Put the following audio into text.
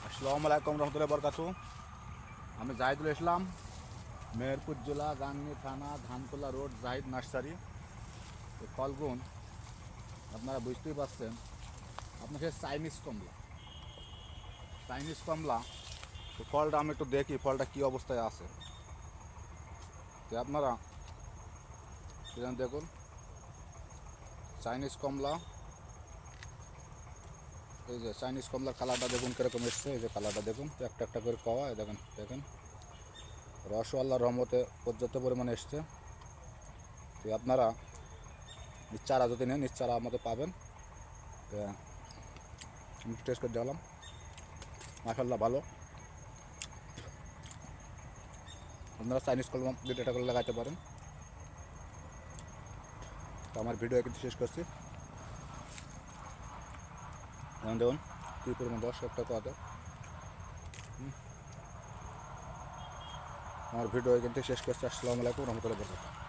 আসসালামু আলাইকুম রহমতুল্লাহি বরকাতু। আমি জাহিদুল ইসলাম, মেহেরপুর জেলা, গাংনী থানা, ধানতলা রোড, জাহিদ নার্সারি। ফলগুন আপনারা বুঝতেই পারছেন, আপনার সে চাইনিজ কমলা। তো ফলটা আমি একটু দেখি ফলটা কী অবস্থায় আছে। তো আপনারা সেখানে দেখুন, চাইনিজ কমলা। এই যে চাইনিজ কমলার কালারটা দেখুন কীরকম এসছে। এই যে কালারটা দেখুন, একটা একটা করে কওয়া। দেখেন দেখেন, রসও আল্লাহর রহমতে পর্যাপ্ত পরিমাণে এসছে। তো আপনারা চারা যদি নেন, চারা আমাদের পাবেন। তো আমি টেস্ট করে দেখলাম, মাশাআল্লাহ ভালো। আপনারা চাইনিজ কলম 2টা করে লাগাতে পারেন। তো আমার ভিডিও কিন্তু শেষ করছি। দেখুন কী পরিমাণ দর্শক কত। আমার ভিডিও কিন্তু শেষ করছি। আসসালামু আলাইকুম রহমতুল্লাহি ওয়া বারাকাতুহু।